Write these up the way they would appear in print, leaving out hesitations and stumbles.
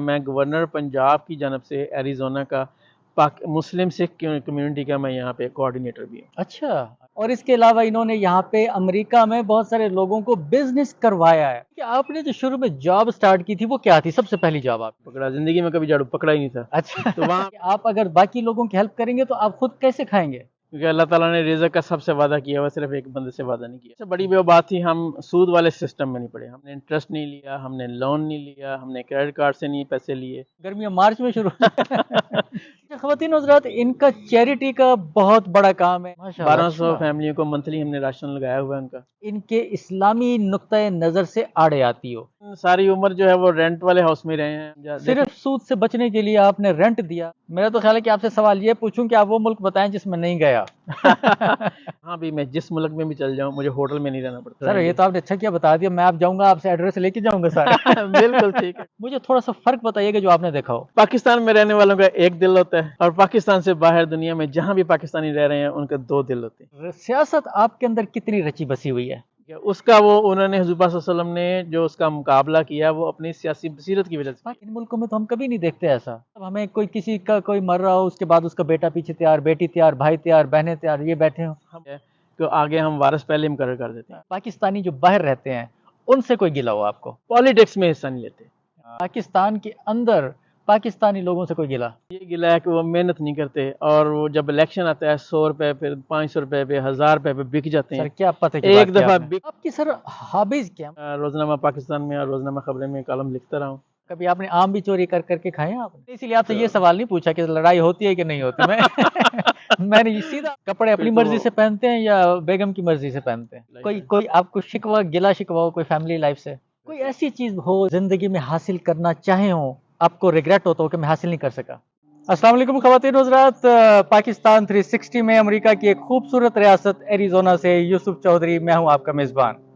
मैं गवर्नर पंजाब की जानब से एरिज़ोना का मुस्लिम सिख कम्युनिटी का मैं यहाँ पे कोऑर्डिनेटर भी हूँ। अच्छा, और इसके अलावा इन्होंने यहाँ पे अमेरिका में बहुत सारे लोगों को बिजनेस करवाया है कि आपने जो शुरू में जॉब स्टार्ट की थी वो क्या थी? सबसे पहली जॉब आप? पकड़ा जिंदगी में कभी झाड़ू पकड़ा ही नहीं था। अच्छा। तो वहाँ आप अगर बाकी लोगों की हेल्प करेंगे तो आप खुद कैसे खाएंगे? क्योंकि अल्लाह ताला ने रिज़्क़ का सबसे वादा किया हुआ, सिर्फ एक बंदे से वादा नहीं किया। सबसे बड़ी वो बात थी, हम सूद वाले सिस्टम में नहीं पड़े, हमने इंटरेस्ट नहीं लिया, हमने लोन नहीं लिया, हमने क्रेडिट कार्ड से नहीं पैसे लिए। गर्मियाँ मार्च में शुरू। ख़वातीन हज़रात, इनका चैरिटी का बहुत बड़ा काम है। माशाअल्लाह, 1200 अच्छा। फैमिलियों को मंथली हमने राशन लगाया हुआ है उनका। इनके इस्लामी नुक्ता नज़र से आड़े आती हो। सारी उम्र जो है वो रेंट वाले हाउस में रहे हैं। सिर्फ सूद से बचने के लिए आपने रेंट दिया। मेरा तो ख्याल है कि आपसे सवाल ये पूछूं कि आप वो मुल्क बताएं जिसमें नहीं गया। हाँ भी, मैं जिस मुल्क में भी चल जाऊँ मुझे होटल में नहीं रहना पड़ता। सर ये तो आपने अच्छा किया बता दिया, मैं आप जाऊंगा आपसे एड्रेस लेके जाऊंगा सर। बिल्कुल ठीक है। मुझे थोड़ा सा फर्क बताइएगा जो आपने देखा हो। पाकिस्तान में रहने वालों का एक दिल होता है और पाकिस्तान से बाहर दुनिया में जहाँ भी पाकिस्तानी रह रहे हैं उनके दो दिल होते हैं। सियासत आपके अंदर कितनी रची बसी हुई है? उसका वो उन्होंने हुज़ूर पाक सल्लल्लाहु अलैहि वसल्लम ने जो उसका मुकाबला किया वो अपनी सियासी बसीरत की वजह से। इन मुल्कों में तो हम कभी नहीं देखते ऐसा। अब हमें कोई किसी का कोई मर रहा हो उसके बाद उसका बेटा पीछे तैयार, बेटी तैयार, भाई तैयार, बहनें तैयार, ये बैठे हो। तो आगे हम वारिस पहले मुकर्रर कर देते हैं। पाकिस्तानी जो बाहर रहते हैं उनसे कोई गिला हो आपको? पॉलिटिक्स में हिस्सा नहीं लेते। पाकिस्तान के अंदर पाकिस्तानी लोगों से कोई गिला? ये गिला है कि वो मेहनत नहीं करते और वो जब इलेक्शन आता है 100 रुपए पे, 500 रुपए पे, 1000 रुपए पे बिक जाते हैं। सर क्या पता एक दफा आपकी सर हॉबीज क्या? रोजनामा पाकिस्तान में और रोजनामा खबरें में कॉलम लिखता रहा हूँ। कभी आपने आम भी चोरी कर करके खाए हैं आपने? इसीलिए आपसे ये सवाल नहीं पूछा कि लड़ाई होती है कि नहीं होती। मैंने सीधा कपड़े अपनी मर्जी से पहनते हैं या बेगम की मर्जी से पहनते हैं? कोई कोई आपको शिकवा गिला शिकवा हो कोई फैमिली लाइफ से? कोई ऐसी चीज हो जिंदगी में हासिल करना चाहे हो, आपको रिग्रेट होता हो कि मैं हासिल नहीं कर सका? अस्सलाम वालेकुम ख़वातीन हज़रात, पाकिस्तान 360 में अमेरिका की एक खूबसूरत रियासत एरिज़ोना से यूसुफ चौधरी, मैं हूं आपका मेज़बान।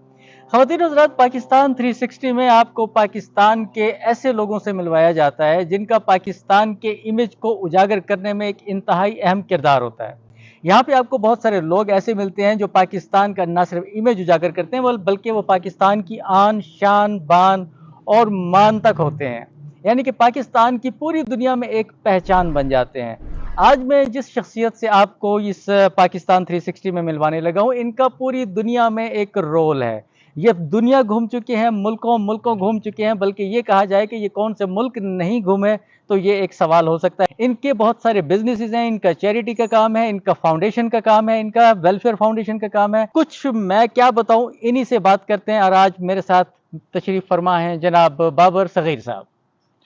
ख़वातीन हज़रात, पाकिस्तान 360 में आपको पाकिस्तान के ऐसे लोगों से मिलवाया जाता है जिनका पाकिस्तान के इमेज को उजागर करने में एक इंतहाई अहम किरदार होता है। यहाँ पे आपको बहुत सारे लोग ऐसे मिलते हैं जो पाकिस्तान का न सिर्फ इमेज उजागर करते हैं बल्कि वो पाकिस्तान की आन, शान, बान और मान तक होते हैं, यानी कि पाकिस्तान की पूरी दुनिया में एक पहचान बन जाते हैं। आज मैं जिस शख्सियत से आपको इस पाकिस्तान 360 में मिलवाने लगा हूँ, इनका पूरी दुनिया में एक रोल है। ये दुनिया घूम चुके हैं, मुल्कों मुल्कों घूम चुके हैं, बल्कि ये कहा जाए कि ये कौन से मुल्क नहीं घूमे तो ये एक सवाल हो सकता है। इनके बहुत सारे बिजनेसेस हैं, इनका चैरिटी का काम है, इनका फाउंडेशन का काम है, इनका वेलफेयर फाउंडेशन का काम है। कुछ मैं क्या बताऊं, इन्हीं से बात करते हैं। और आज मेरे साथ तशरीफ फरमा है जनाब बाबर सगीर साहब।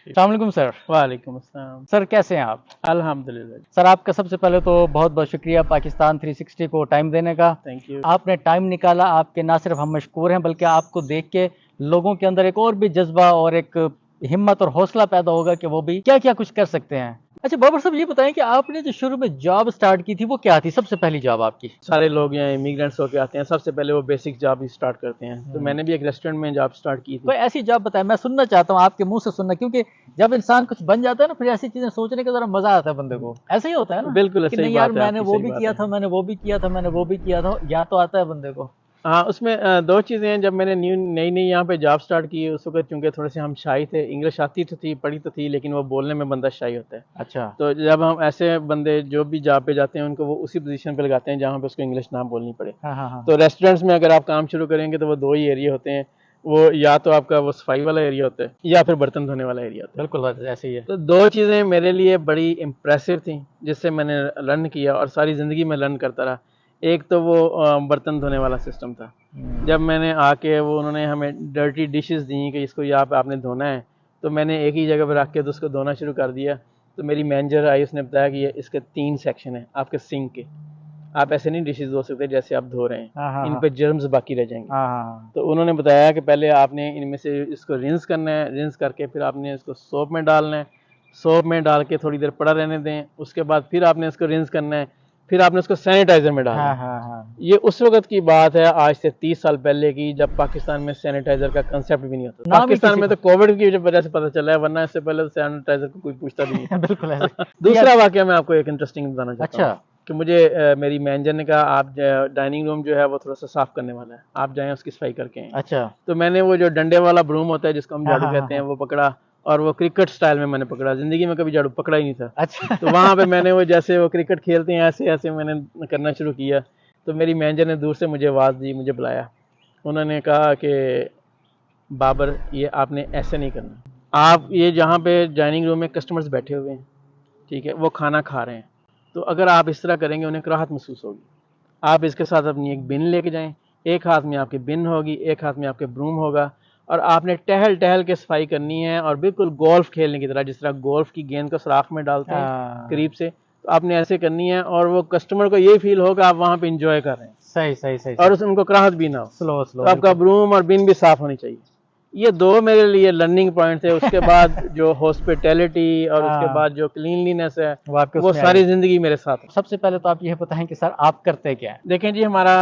अस्सलाम वालेकुम सर। वालेकुम अस्सलाम। सर कैसे हैं आप? अल्हम्दुलिल्लाह। सर आपका सबसे पहले तो बहुत बहुत शुक्रिया पाकिस्तान 360 को टाइम देने का। Thank you. आपने टाइम निकाला, आपके ना सिर्फ हम मशकूर हैं बल्कि आपको देख के लोगों के अंदर एक और भी जज्बा और एक हिम्मत और हौसला पैदा होगा कि वो भी क्या क्या कुछ कर सकते हैं। अच्छा बाबर साहब, ये बताएं कि आपने जो शुरू में जॉब स्टार्ट की थी वो क्या थी? सबसे पहली जॉब आपकी? सारे लोग यहाँ इमिग्रेंट्स होके आते हैं, सबसे पहले वो बेसिक जॉब ही स्टार्ट करते हैं। तो मैंने भी एक रेस्टोरेंट में जॉब स्टार्ट की थी। कोई ऐसी जॉब बताएं, मैं सुनना चाहता हूँ आपके मुंह से सुनना, क्योंकि जब इंसान कुछ बन जाता है ना फिर ऐसी चीजें सोचने का जरा मजा आता है बंदे को। ऐसा ही होता है ना? बिल्कुल कि सही नहीं यार, बात है मैंने आपकी, वो सही भी बात किया है। था, मैंने वो भी किया था, मैंने वो भी किया था, या तो आता है बंदे को। हाँ, उसमें दो चीज़ें हैं। जब मैंने नई नई यहाँ पे जॉब स्टार्ट की उस वक्त चूँकि थोड़े से हम शाई थे, इंग्लिश आती तो थी, पढ़ी तो थी, लेकिन वो बोलने में बंदा शाई होता है। अच्छा। तो जब हम ऐसे बंदे जो भी जॉब पे जाते हैं उनको वो उसी पोजीशन पे लगाते हैं जहाँ पे उसको इंग्लिश ना बोलनी पड़े। हाँ हाँ हाँ। तो रेस्टोरेंट्स में अगर आप काम शुरू करेंगे तो वो दो ही एरिया होते हैं, वो या तो आपका वो सफाई वाला एरिया होता है या फिर बर्तन धोने वाला एरिया होता है। बिल्कुल ऐसे ही है। तो दो चीज़ें मेरे लिए बड़ी इम्प्रेसिव थी जिससे मैंने लर्न किया और सारी ज़िंदगी में लर्न करता रहा। एक तो वो बर्तन धोने वाला सिस्टम था। जब मैंने आके वो उन्होंने हमें डर्टी डिशेस दी कि इसको यहाँ पे आपने धोना है, तो मैंने एक ही जगह पर रख के तो उसको धोना शुरू कर दिया। तो मेरी मैनेजर आई, उसने बताया कि ये इसके 3 सेक्शन हैं आपके सिंक के, आप ऐसे नहीं डिशेस धो सकते जैसे आप धो रहे हैं, इन पे जर्म्स बाकी रह जाएंगे। तो उन्होंने बताया कि पहले आपने इनमें से इसको रिंस करना है, रिंस करके फिर आपने इसको सोप में डालना है, सोप में डाल के थोड़ी देर पड़ा रहने दें, उसके बाद फिर आपने इसको रिंस करना है, फिर आपने उसको सैनिटाइजर में डालना है। ये उस वक्त की बात है, आज से 30 साल पहले की, जब पाकिस्तान में सैनिटाइजर का कंसेप्ट भी नहीं होता। पाकिस्तान में तो कोविड की वजह से पता चला है, वरना इससे पहले तो सैनिटाइजर को कोई पूछता भी नहीं। बिल्कुल ऐसे। दूसरा वाकया मैं आपको एक इंटरेस्टिंग बताना चाहता हूँ। अच्छा। कि मुझे मेरी मैनेजर ने कहा आप डाइनिंग रूम जो है वो थोड़ा सा साफ करने वाला है, आप जाएं उसकी सफाई करके आएं। अच्छा। तो मैंने वो जो डंडे वाला ब्रूम होता है जिसको हम हाँ झाड़ू हाँ कहते हैं हाँ। वो पकड़ा और वो क्रिकेट स्टाइल में मैंने पकड़ा। ज़िंदगी में कभी झाड़ू पकड़ा ही नहीं था। अच्छा। तो वहाँ पे मैंने वो जैसे वो क्रिकेट खेलते हैं ऐसे ऐसे मैंने करना शुरू किया। तो मेरी मैनेजर ने दूर से मुझे आवाज़ दी, मुझे बुलाया। उन्होंने कहा कि बाबर ये आपने ऐसे नहीं करना, आप ये जहाँ पे डाइनिंग रूम में कस्टमर्स बैठे हुए हैं, ठीक है, वो खाना खा रहे हैं, तो अगर आप इस तरह करेंगे उन्हें राहत महसूस होगी। आप इसके साथ अपनी एक बिन लेके जाएं, एक हाथ में आपकी बिन होगी, एक हाथ में आपके ब्रूम होगा, और आपने टहल टहल के सफाई करनी है, और बिल्कुल गोल्फ खेलने की तरह, जिस तरह गोल्फ की गेंद को सुराख में डालते हैं करीब से, तो आपने ऐसे करनी है, और वो कस्टमर को ये फील होगा आप वहाँ पे इंजॉय कर रहे हैं। सही सही सही, और उनको कराहत भी ना हो। स्लो स्लो, तो आपका ब्रूम और बिन भी साफ होनी चाहिए। ये दो मेरे लिए लर्निंग पॉइंट थे। उसके बाद जो हॉस्पिटैलिटी और उसके बाद जो क्लीनलीनेस है वो सारी जिंदगी मेरे साथ है। सबसे पहले तो आप ये बताएं कि सर आप करते क्या है? देखें जी, हमारा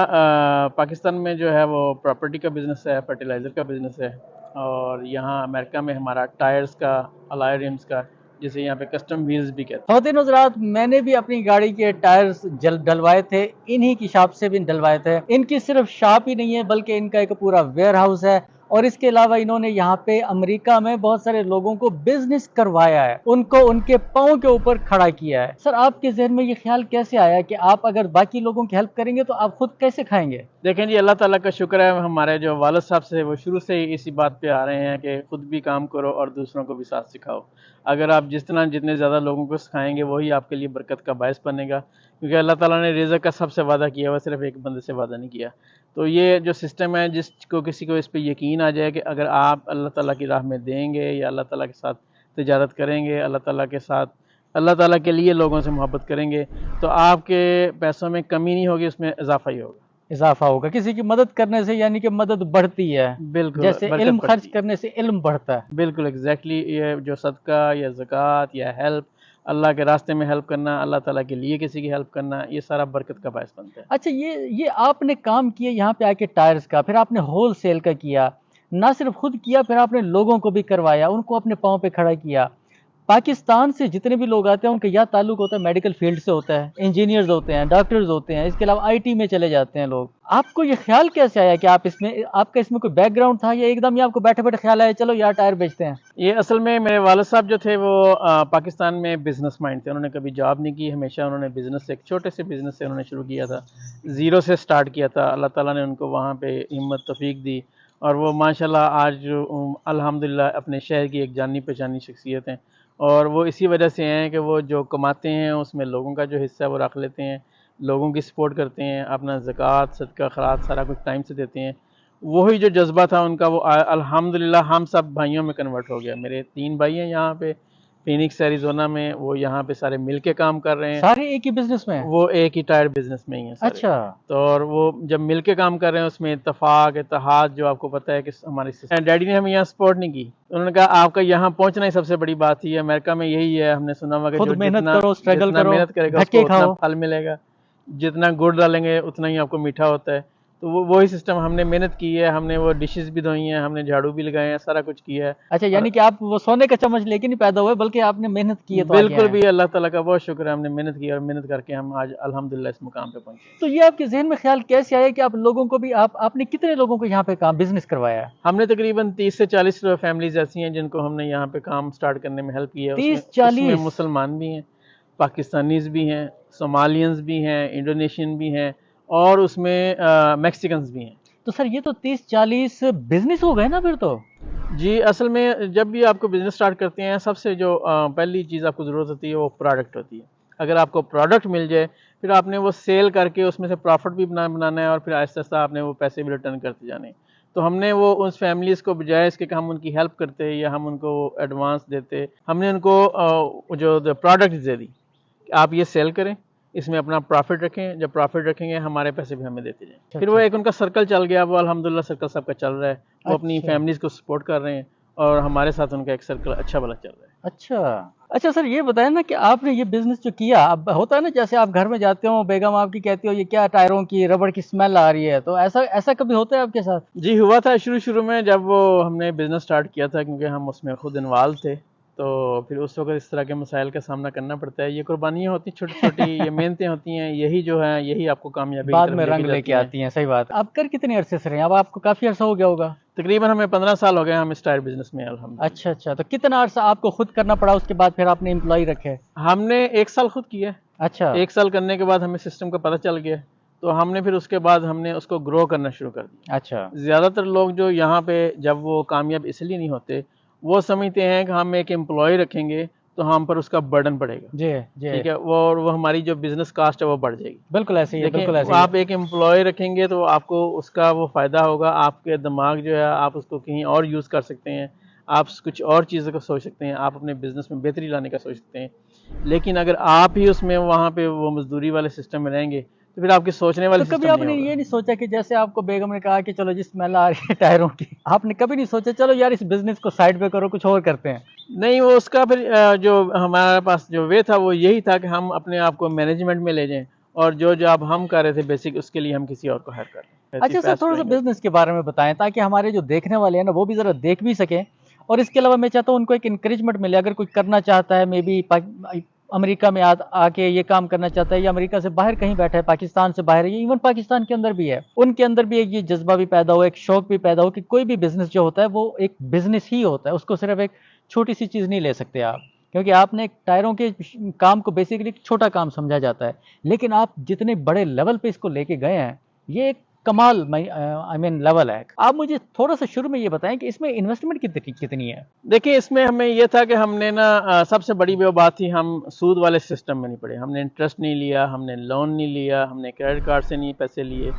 पाकिस्तान में जो है वो प्रॉपर्टी का बिजनेस है, फर्टिलाइजर का बिजनेस है, और यहाँ अमेरिका में हमारा टायर्स का, अलॉय रिम्स का, जिसे यहाँ पे कस्टम व्हील्स भी कहते हैं। ख़वातीन हज़रात, मैंने भी अपनी गाड़ी के टायर्स डलवाए थे, इन्हीं की शॉप से भी डलवाए थे। इनकी सिर्फ शॉप ही नहीं है बल्कि इनका एक पूरा वेयर हाउस है, और इसके अलावा इन्होंने यहाँ पे अमेरिका में बहुत सारे लोगों को बिजनेस करवाया है, उनको उनके पाँव के ऊपर खड़ा किया है। सर आपके जहन में ये ख्याल कैसे आया कि आप अगर बाकी लोगों की हेल्प करेंगे तो आप खुद कैसे खाएंगे? देखें जी, अल्लाह ताला का शुक्र है, हमारे जो वालिद साहब से वो शुरू से ही इसी बात पे आ रहे हैं कि खुद भी काम करो और दूसरों को भी साथ सिखाओ। अगर आप जितने ज़्यादा लोगों को सिखाएंगे वही आपके लिए बरकत का बायस बनेगा, क्योंकि अल्लाह ताला ने रिज़्क़ का सबसे वादा किया हुआ, सिर्फ एक बंदे से वादा नहीं किया। तो ये जो सिस्टम है, जिसको किसी को इस पे यकीन आ जाए कि अगर आप अल्लाह ताला की राह में देंगे या अल्लाह ताला के साथ तिजारत करेंगे, अल्लाह ताला के साथ, अल्लाह ताला के लिए लोगों से मोहब्बत करेंगे, तो आपके पैसों में कमी नहीं होगी, उसमें इजाफा ही होगा। इजाफा होगा। किसी की मदद करने से यानी कि मदद बढ़ती है, बिल्कुल, जैसे इल्म खर्च करने से इल्म बढ़ता है। बिल्कुल एग्जैक्टली। ये जो सदका या ज़कात या हेल्प, अल्लाह के रास्ते में हेल्प करना, अल्लाह ताला के लिए किसी की हेल्प करना, ये सारा बरकत का बायस बनता है। अच्छा, ये आपने काम किया यहाँ पे आके टायर्स का, फिर आपने होल सेल का किया, ना सिर्फ खुद किया, फिर आपने लोगों को भी करवाया, उनको अपने पाँव पे खड़ा किया। पाकिस्तान से जितने भी लोग आते हैं उनका या ताल्लुक होता है मेडिकल फील्ड से होता है, इंजीनियर्स होते हैं, डॉक्टर्स होते हैं, इसके अलावा आईटी में चले जाते हैं लोग। आपको ये ख्याल कैसे आया कि आप इसमें, आपका इसमें कोई बैकग्राउंड था या एकदम ही आपको बैठे बैठे ख्याल आया चलो यार टायर बेचते हैं? ये असल में मेरे वालिद साहब जो थे वो पाकिस्तान में बिजनेस माइंड थे। उन्होंने कभी जॉब नहीं की, हमेशा उन्होंने बिजनेस से, एक छोटे से बिजनेस से उन्होंने शुरू किया था, ज़ीरो से स्टार्ट किया था। अल्लाह ताला ने उनको वहाँ पे हिम्मत तौफीक दी, और वो माशाल्लाह आज अल्हम्दुलिल्लाह अपने शहर की एक जानी पहचानी शख्सियत हैं। और वो इसी वजह से हैं कि वो जो कमाते हैं उसमें लोगों का जो हिस्सा है वो रख लेते हैं, लोगों की सपोर्ट करते हैं, अपना ज़कात, सदका, खैरात सारा कुछ टाइम से देते हैं। वही जो जज्बा था उनका वो अल्हम्दुलिल्लाह हम सब भाइयों में कन्वर्ट हो गया। मेरे 3 भाई हैं यहाँ पे फिनिक्स एरिज़ोना में, वो यहाँ पे सारे मिल के काम कर रहे हैं। सारे एक ही बिजनेस में? वो एक ही टायर बिजनेस में ही है सारे। अच्छा। तो और वो जब मिल के काम कर रहे हैं उसमें इत्तेफाक, इत्तेहाद, जो आपको पता है कि हमारे डैडी ने हमें यहाँ सपोर्ट नहीं की। उन्होंने कहा आपका यहाँ पहुँचना ही सबसे बड़ी बात ही है, अमेरिका में यही है, हमने सुना हुआ कि खुद जो मेहनत जितना करो, स्ट्रगल करो, मेहनत करेगा उसको उतना फल मिलेगा, जितना गुड़ डालेंगे उतना ही आपको मीठा होता है। तो वही सिस्टम, हमने मेहनत की है, हमने वो डिशेस भी धोई हैं, हमने झाड़ू भी लगाए हैं, सारा कुछ किया है। अच्छा, यानी कि आप वो सोने का चम्मच लेके नहीं पैदा हुए बल्कि आपने मेहनत की है, तो बिल्कुल भी अल्लाह ताला का बहुत शुक्र है, हमने मेहनत की और मेहनत करके हम आज अल्हम्दुलिल्लाह इस मुकाम पे पहुंचे। तो ये आपके जहन में ख्याल कैसे आया कि आप लोगों को भी, आपने कितने लोगों को यहाँ पे काम बिजनेस करवाया है? हमने तकरीबन 30 से 40 फैमिलीज ऐसी हैं जिनको हमने यहाँ पे काम स्टार्ट करने में हेल्प की है। 30-40? उसमें मुसलमान भी हैं, पाकिस्तानीज भी हैं, सोमालियंस भी हैं, इंडोनेशियन भी हैं, और उसमें मैक्सिकन्स भी हैं। तो सर ये तो 30-40 बिजनेस हो गए ना फिर तो? जी, असल में जब भी आपको बिजनेस स्टार्ट करते हैं, सबसे जो पहली चीज़ आपको ज़रूरत होती है वो प्रोडक्ट होती है। अगर आपको प्रोडक्ट मिल जाए, फिर आपने वो सेल करके उसमें से प्रॉफिट भी बनाना है, और फिर आहिस्ता आहिस्ता आपने वो पैसे भी रिटर्न करते जाने। तो हमने वो उस फैमिलीज़ को बजाय इसके कि हम उनकी हेल्प करते या हम उनको एडवांस देते, हमने उनको जो प्रोडक्ट दे दी, आप ये सेल करें, इसमें अपना प्रॉफिट रखें, जब प्रॉफिट रखेंगे हमारे पैसे भी हमें देते जाएं। फिर वो एक उनका सर्कल चल गया, वो अल्हम्दुलिल्लाह सर्कल सबका चल रहा है, वो अपनी फैमिलीज़ को सपोर्ट कर रहे हैं, और हमारे साथ उनका एक सर्कल अच्छा भला चल रहा है। अच्छा सर, ये बताया ना कि आपने ये बिजनेस जो किया, अब होता है ना जैसे आप घर में जाते हो, बेगम आपकी कहती हो ये क्या टायरों की रबड़ की स्मेल आ रही है, तो ऐसा कभी होता है आपके साथ? जी हुआ था शुरू में, जब वो हमने बिजनेस स्टार्ट किया था, क्योंकि हम उसमें खुद इन्वॉल्व थे। तो फिर उस वक्त इस तरह के मसाइल का सामना करना पड़ता है। ये कुर्बानियाँ होती हैं छोटी छोटी, ये मेहनतें होती हैं, यही जो है यही आपको कामयाबी की बाद तरफ में रंग लेके लेके जाती हैं। आती हैं। सही बात। आप कर कितने अरसे से रहे हैं? अब आपको काफी अरसा हो गया होगा। तकरीबन हमें 15 साल हो गए हम इस टायर बिजनेस में अल्हम्दुलिल्लाह। अच्छा अच्छा, तो कितना अरसा आपको खुद करना पड़ा, उसके बाद फिर आपने एम्प्लॉय रखे? हमने 1 साल खुद किया। अच्छा 1 साल करने के बाद हमें सिस्टम का पता चल गया, तो हमने फिर उसके बाद हमने उसको ग्रो करना शुरू कर दिया। अच्छा। ज़्यादातर लोग जो यहाँ पे जब वो कामयाब इसलिए नहीं होते, वो समझते हैं कि हम एक एम्प्लॉय रखेंगे तो हम पर उसका बर्डन पड़ेगा, जी जी, ठीक है, वो हमारी जो बिजनेस कास्ट है वो बढ़ जाएगी। बिल्कुल ऐसे ही है, देखें, बिल्कुल ऐसे ही आप है। एक एम्प्लॉय रखेंगे तो आपको उसका वो फ़ायदा होगा, आपके दिमाग जो है आप उसको कहीं और यूज़ कर सकते हैं, आप कुछ और चीज़ों का सोच सकते हैं, आप अपने बिजनेस में बेहतरी लाने का सोच सकते हैं। लेकिन अगर आप ही उसमें वहाँ पे वो मजदूरी वाले सिस्टम में रहेंगे तो फिर आपके सोचने वाले तो कभी सिस्टम नहीं आपने होगा। ये नहीं सोचा कि जैसे आपको बेगम ने कहा कि चलो जी स्मेल आ रही है टायरों की, आपने कभी नहीं सोचा चलो यार इस बिजनेस को साइड पे करो, कुछ और करते हैं? नहीं, वो उसका फिर जो हमारे पास जो वे था वो यही था कि हम अपने आप को मैनेजमेंट में ले जाएं और जो जॉब हम कर रहे थे बेसिक उसके लिए हम किसी और को हायर कर लें। अच्छा सर, थोड़ा सा बिजनेस के बारे में बताएं ताकि हमारे जो देखने वाले हैं ना वो भी जरा देख भी सकें, और इसके अलावा मैं चाहता हूँ उनको एक इंकरेजमेंट मिले। अगर कोई करना चाहता है, मे बी अमेरिका में आके ये काम करना चाहता है, या अमेरिका से बाहर कहीं बैठा है, पाकिस्तान से बाहर है, या इवन पाकिस्तान के अंदर भी है, उनके अंदर भी एक ये जज्बा भी पैदा हो, एक शौक भी पैदा हो कि कोई भी बिजनेस जो होता है वो एक बिजनेस ही होता है, उसको सिर्फ एक छोटी सी चीज़ नहीं ले सकते आप। क्योंकि आपने एक टायरों के काम को बेसिकली एक छोटा काम समझा जाता है, लेकिन आप जितने बड़े लेवल पे इसको लेके गए हैं, ये एक कमाल आई मीन लेवल है। आप मुझे थोड़ा सा शुरू में ये बताएं कि इसमें इन्वेस्टमेंट कितनी है? देखिए, इसमें हमें ये था कि हमने ना सबसे बड़ी वो बात थी, हम सूद वाले सिस्टम में नहीं पड़े, हमने इंटरेस्ट नहीं लिया, हमने लोन नहीं लिया, हमने क्रेडिट कार्ड से नहीं पैसे लिए,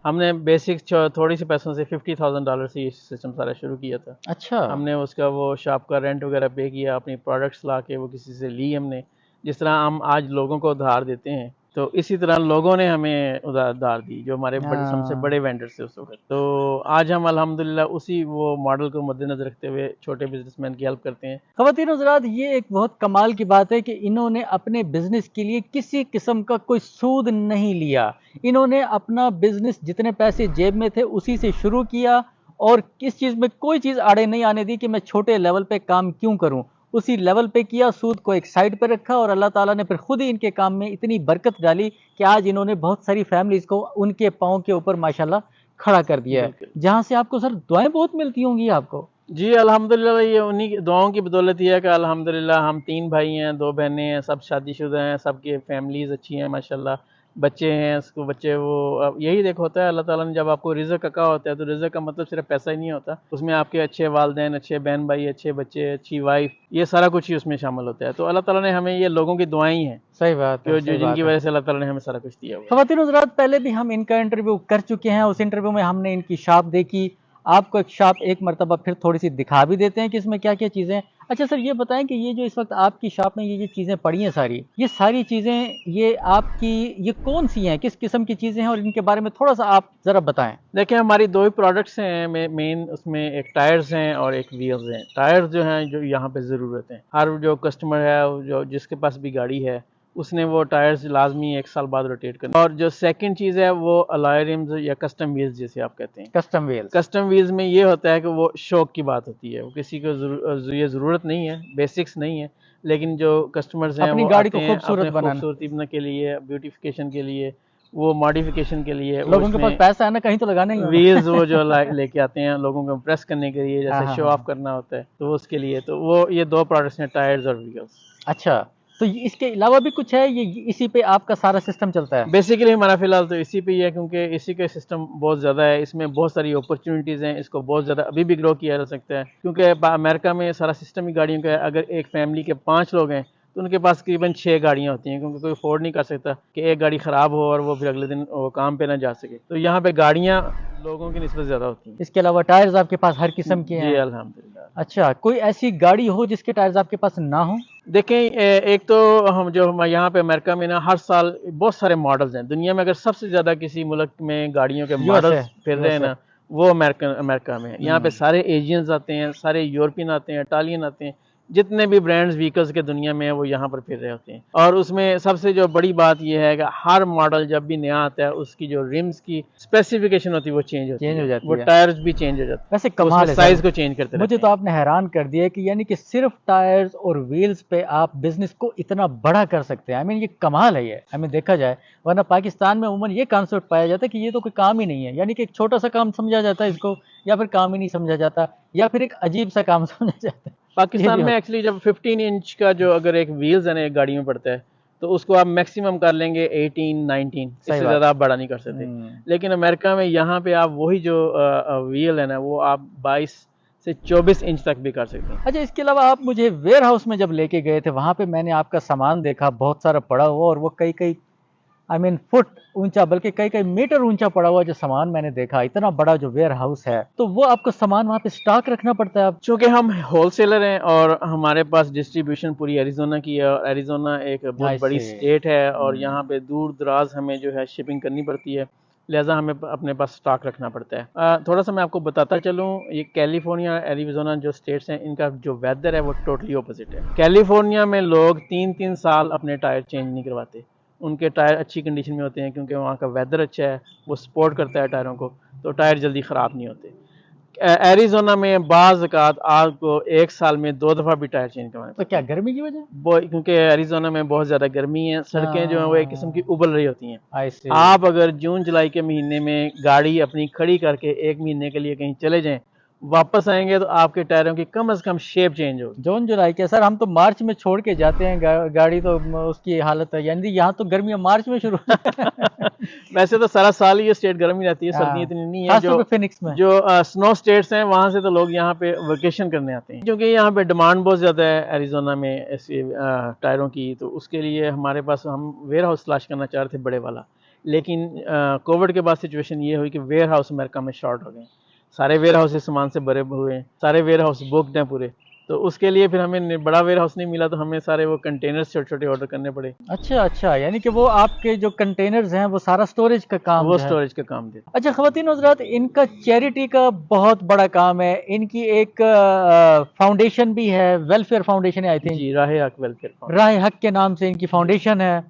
हमने बेसिक थोड़ी सी पैसों से $50,000 से ये सिस्टम सारा शुरू किया था। अच्छा। हमने उसका वो शॉप का रेंट वगैरह पे किया, अपनी प्रोडक्ट्स ला के वो किसी से ली हमने, जिस तरह हम आज लोगों को उधार देते हैं तो इसी तरह लोगों ने हमें उधार दी, जो हमारे सबसे हाँ। बड़े वेंडर थे उस वक्त। तो आज हम अल्हम्दुलिल्लाह उसी वो मॉडल को मद्देनजर रखते हुए छोटे बिजनेसमैन की हेल्प करते हैं। ख़वातीन हज़रात, ये एक बहुत कमाल की बात है कि इन्होंने अपने बिजनेस के लिए किसी किस्म का कोई सूद नहीं लिया। इन्होंने अपना बिजनेस जितने पैसे जेब में थे उसी से शुरू किया, और किस चीज़ में कोई चीज़ आड़े नहीं आने दी कि मैं छोटे लेवल पे काम क्यों करूं। उसी लेवल पे किया, सूद को एक साइड पे रखा, और अल्लाह ताला ने फिर खुद ही इनके काम में इतनी बरकत डाली कि आज इन्होंने बहुत सारी फैमिलीज को उनके पाँव के ऊपर माशाल्लाह खड़ा कर दिया है, जहाँ से आपको सर दुआएं बहुत मिलती होंगी आपको। जी अल्हम्दुलिल्लाह, ये उन्हीं की दुआओं की बदौलत ही है कि अल्हम्दुलिल्लाह हम 3 भाई हैं, 2 बहनें हैं, सब शादीशुदा हैं, सबकी फैमिलीज़ अच्छी हैं माशाल्लाह, बच्चे हैं, उसको बच्चे वो यही देखो होता है अल्लाह ताला ने जब आपको रिज़्क़ अता होता है तो रिज़्क़ का मतलब सिर्फ पैसा ही नहीं होता, उसमें आपके अच्छे वालिदैन, अच्छे बहन भाई, अच्छे बच्चे, अच्छी वाइफ, ये सारा कुछ ही उसमें शामिल होता है। तो अल्लाह ताला ने हमें ये लोगों की दुआएं ही हैं, सही बात है, जो जिनकी वजह से अल्लाह ताला ने हमें सारा कुछ दिया हुआ है। ख़वातीन हज़रात, पहले भी हम इनका इंटरव्यू कर चुके हैं, उस इंटरव्यू में हमने इनकी शॉप देखी। आपको एक शॉप एक मरतबा फिर थोड़ी सी दिखा भी देते हैं कि इसमें क्या क्या चीज़ें। अच्छा सर, ये बताएं कि ये जो इस वक्त आपकी शॉप में ये चीज़ें पड़ी हैं सारी, ये सारी चीज़ें ये आपकी ये कौन सी हैं, किस किस्म की चीज़ें हैं, और इनके बारे में थोड़ा सा आप ज़रा बताएं। देखिए, हमारी 2 ही प्रोडक्ट्स हैं मेन, उसमें एक टायर्स हैं और एक व्हील्स हैं। टायर्स जो हैं जो यहाँ पे ज़रूरत है, हर जो कस्टमर है जो जिसके पास भी गाड़ी है उसने वो टायर्स लाजमी 1 साल बाद रोटेट करना। और जो सेकंड चीज़ है वो अलॉय रिम्स या कस्टम व्हील्स जिसे आप कहते हैं। कस्टम व्हील्स में ये होता है कि वो शौक की बात होती है, वो किसी को ये ज़रूरत नहीं है, बेसिक्स नहीं है, लेकिन जो कस्टमर्स हैं अपनी वो गाड़ी आते को हैं खूबसूरत बनाना खूबसूरती बनाने के लिए, ब्यूटिफिकेशन के लिए, वो मॉडिफिकेशन के लिए, लोगों के पास पैसा है ना, कहीं तो लगाना ही है। व्हील्स वो जो लेके आते हैं लोगों को इम्प्रेस करने के लिए, हाँ जैसे हाँ शो हाँ। ऑफ करना होता है, तो उसके लिए तो वो ये 2 प्रोडक्ट्स हैं, टायर्स और व्हील्स। अच्छा, तो इसके अलावा भी कुछ है, ये इसी पे आपका सारा सिस्टम चलता है? बेसिकली हमारा फिलहाल तो इसी पे ही है, क्योंकि इसी का सिस्टम बहुत ज़्यादा है, इसमें बहुत सारी अपॉर्चुनिटीज़ हैं, इसको बहुत ज़्यादा अभी भी ग्रो किया जा सकता है, क्योंकि अमेरिका में सारा सिस्टम ही गाड़ियों का है। अगर एक फैमिली के 5 लोग हैं तो उनके पास तकरीबन 6 गाड़ियाँ होती हैं, क्योंकि कोई अफोर्ड नहीं कर सकता कि एक गाड़ी ख़राब हो और वो फिर अगले दिन वो काम पे ना जा सके, तो यहाँ पे गाड़ियाँ लोगों की निस्बत ज़्यादा होती हैं। इसके अलावा टायर्स आपके पास हर किस्म के हैं? जी अल्हम्दुलिल्लाह। अच्छा, कोई ऐसी गाड़ी हो जिसके टायर्स आपके पास ना हो? देखें, एक तो हम यहाँ पे अमेरिका में ना हर साल बहुत सारे मॉडल्स हैं। दुनिया में अगर सबसे ज़्यादा किसी मुल्क में गाड़ियों के मॉडल्स फिर रहे हैं ना, वो अमेरिका में है। यहाँ पे सारे एशियंस आते हैं, सारे यूरोपियन आते हैं, इटालियन आते हैं, जितने भी ब्रांड्स व्हीकल्स के दुनिया में है वो यहाँ पर फिर रहे होते हैं। और उसमें सबसे जो बड़ी बात ये है कि हर मॉडल जब भी नया आता है उसकी जो रिम्स की स्पेसिफिकेशन होती है वो चेंज होती चेंज हो है, जाती वो है। टायर्स भी चेंज हो जाते हैं, वैसे तो कमाल उसमें है साइज सर, को चेंज करते मुझे रहते तो हैं। आपने हैरान कर दिया कि यानी कि सिर्फ टायर्स और व्हील्स पे आप बिजनेस को इतना बड़ा कर सकते हैं। आई मीन ये कमाल है, ये आई मीन देखा जाए, वरना पाकिस्तान में उमूमन ये कॉन्सेप्ट पाया जाता है कि ये तो कोई काम ही नहीं है, यानी कि एक छोटा सा काम समझा जाता है इसको, या फिर काम ही नहीं समझा जाता, या फिर एक अजीब सा काम समझा जाता है। ये पाकिस्तान भी में होता एक्चुअली जब 15 इंच का जो अगर एक व्हील्स है ना एक गाड़ी में पड़ता है तो उसको आप मैक्सिमम कर लेंगे 18 19, सही इससे बात। ज़्यादा आप बड़ा नहीं कर सकते। लेकिन अमेरिका में यहाँ पे आप वही जो व्हील है ना वो आप 22 से 24 इंच तक भी कर सकते हैं। अच्छा, इसके अलावा आप मुझे वेयर हाउस में जब लेके गए थे, वहां पे मैंने आपका सामान देखा बहुत सारा पड़ा हुआ, और वो कई कई आई मीन फुट ऊंचा, बल्कि कई कई मीटर ऊंचा पड़ा हुआ जो सामान मैंने देखा, इतना बड़ा जो वेयर हाउस है, तो वो आपको सामान वहां पे स्टॉक रखना पड़ता है आप? चूँकि हम होलसेलर हैं और हमारे पास डिस्ट्रीब्यूशन पूरी एरिज़ोना की है, और एरिज़ोना एक बहुत बड़ी ऐसे स्टेट है और यहाँ पे दूर दराज हमें जो है शिपिंग करनी पड़ती है, लिहाजा हमें अपने पास स्टॉक रखना पड़ता है। थोड़ा सा मैं आपको बताता चलूँ, ये कैलिफोर्निया एरिज़ोना जो स्टेट्स हैं इनका जो वेदर है वो टोटली ऑपोजिट है। कैलिफोर्निया में लोग 3-3 साल अपने टायर चेंज नहीं करवाते, उनके टायर अच्छी कंडीशन में होते हैं क्योंकि वहाँ का वेदर अच्छा है, वो सपोर्ट करता है टायरों को, तो टायर जल्दी ख़राब नहीं होते। एरिज़ोना में बाज़ औक़ात आपको 1 साल में 2 दफ़ा भी टायर चेंज करवाने तो पड़ते क्या हैं। गर्मी की वजह? वो क्योंकि एरिज़ोना में बहुत ज़्यादा गर्मी है, सड़कें जो हैं वो एक किस्म की उबल रही होती हैं। आई सी। आप अगर जून जुलाई के महीने में गाड़ी अपनी खड़ी करके 1 महीने के लिए कहीं चले जाएँ, वापस आएँगे तो आपके टायरों की कम से कम शेप चेंज होगी। जून जुलाई के सर, हम तो मार्च में छोड़ के जाते हैं गाड़ी, तो उसकी हालत है, यानी यहाँ तो गर्मियाँ मार्च में शुरू हो जाती हैं। वैसे तो सारा साल ही ये स्टेट गर्म ही रहती है, सर्दी हाँ, इतनी नहीं है। खासतौर जो पे फिनिक्स में। जो स्नो स्टेट्स हैं वहाँ से तो लोग यहाँ पे वेकेशन करने आते हैं, क्योंकि यहाँ पे डिमांड बहुत ज़्यादा है एरिज़ोना में ऐसे टायरों की, तो उसके लिए हमारे पास हम वेयर हाउस तलाश करना चाह रहे थे बड़े वाला, लेकिन कोविड के बाद सिचुएशन ये हुई कि वेयर हाउस अमेरिका में शॉर्ट हो गए, सारे वेयर हाउस सामान से भरे हुए हैं, सारे वेयर हाउस बुकड हैं पूरे, तो उसके लिए फिर हमें बड़ा वेयर हाउस नहीं मिला, तो हमें सारे वो कंटेनर्स छोटे छोटे ऑर्डर करने पड़े, अच्छा अच्छा, यानी कि वो आपके जो कंटेनर्स हैं वो सारा स्टोरेज का काम वो जो है। स्टोरेज का काम देते। अच्छा ख़वातीन हज़रात, इनका चैरिटी का बहुत बड़ा काम है, इनकी एक फाउंडेशन भी है, वेलफेयर फाउंडेशन है आई थिंक, जी, राह हक वेलफेयर फाउंडेशन। राह हक के नाम से इनकी फाउंडेशन है,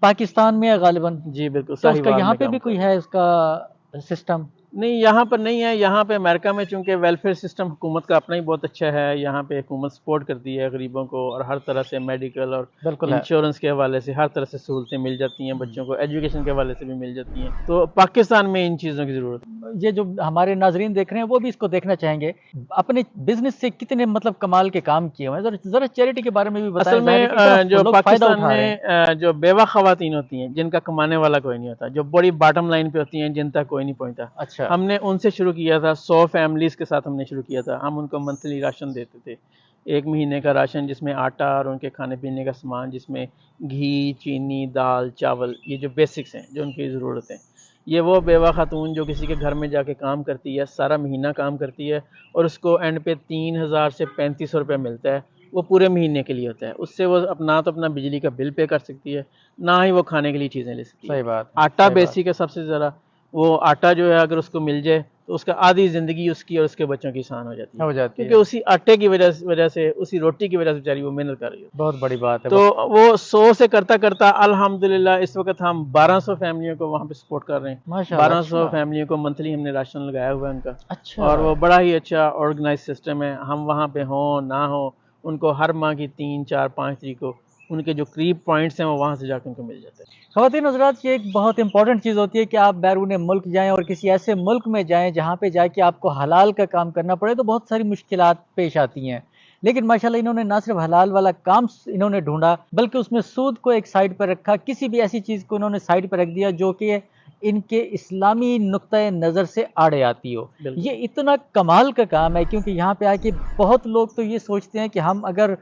पाकिस्तान में है गालिबन। जी बिल्कुल, तो उसका साहिवाल यहाँ में पे काम भी कर कोई रहे हैं। है इसका सिस्टम? नहीं, यहाँ पर नहीं है, यहाँ पे अमेरिका में चूँकि वेलफेयर सिस्टम हुकूमत का अपना ही बहुत अच्छा है, यहाँ पे हुकूमत सपोर्ट करती है गरीबों को, और हर तरह से मेडिकल और बिल्कुल है। इंश्योरेंस के हवाले से हर तरह से सहूलतें मिल जाती हैं, बच्चों को एजुकेशन के हवाले से भी मिल जाती हैं, तो पाकिस्तान में इन चीज़ों की ज़रूरत है। ये जो हमारे नाजरीन देख रहे हैं वो भी इसको देखना चाहेंगे, अपने बिजनेस से कितने मतलब कमाल के काम किए हुए हैं, जरा चैरिटी के बारे में भी बताएं। असल ज़ाहिर है में कि कितना जो लोग फायदा पाकिस्तान उठा रहे हैं। में जो बेवा ख़वातीन होती हैं जिनका कमाने वाला कोई नहीं होता, जो बड़ी बॉटम लाइन पे होती हैं जिन तक कोई नहीं पहुंचता, अच्छा, हमने उनसे शुरू किया था, 100 फैमिलीज़ के साथ हमने शुरू किया था। हम उनको मंथली राशन देते थे, 1 महीने का राशन जिसमें आटा और उनके खाने पीने का सामान, जिसमें घी, चीनी, दाल, चावल, ये जो बेसिक्स हैं जो उनकी ज़रूरत हैं। ये वो बेवा खातून जो किसी के घर में जाके काम करती है, सारा महीना काम करती है और उसको एंड पे 3000 से 3500 रुपये मिलता है, वो पूरे महीने के लिए होता है। उससे वो अपना तो अपना बिजली का बिल पे कर सकती है, ना ही वो खाने के लिए चीज़ें ले सकती है। सही बात है, आटा सही बात। बेसिक है सबसे ज़्यादा, वो आटा जो है अगर उसको मिल जाए तो उसका आधी ज़िंदगी उसकी और उसके बच्चों की आसान हो जाती है, हो जाती क्योंकि है, उसी आटे की वजह से, उसी रोटी की वजह से बेचारी वो मेहनत कर रही है। बहुत बड़ी बात है। तो वो 100 से करता करता अल्हम्दुलिल्लाह इस वक्त हम 1200 फैमिलियों को वहाँ पे सपोर्ट कर रहे हैं। माशाल्लाह, 1200 अच्छा फैमिलियों को मंथली हमने राशन लगाया हुआ है उनका, अच्छा। और वो बड़ा ही अच्छा ऑर्गेनाइज सिस्टम है। हम वहाँ पे हों ना हो, उनको हर माह की 3, 4, 5 तारीख को उनके जो करीब पॉइंट्स हैं वो वहाँ से जाकर उनको मिल जाते हैं। ख़वातीन हज़रात, ये एक बहुत इंपॉर्टेंट चीज़ होती है कि आप बैरून मुल्क जाएं और किसी ऐसे मुल्क में जाएं जहाँ पे जाके आपको हलाल का काम करना पड़े, तो बहुत सारी मुश्किलात पेश आती हैं। लेकिन माशाल्लाह इन्होंने ना सिर्फ हलाल वाला काम इन्होंने ढूंढा, बल्कि उसमें सूद को एक साइड पर रखा, किसी भी ऐसी चीज़ को इन्होंने साइड पर रख दिया जो कि इनके इस्लामी नुक्ता नज़र से आड़े आती हो। ये इतना कमाल का काम है, क्योंकि यहाँ पे आके बहुत लोग तो ये सोचते हैं कि हम अगर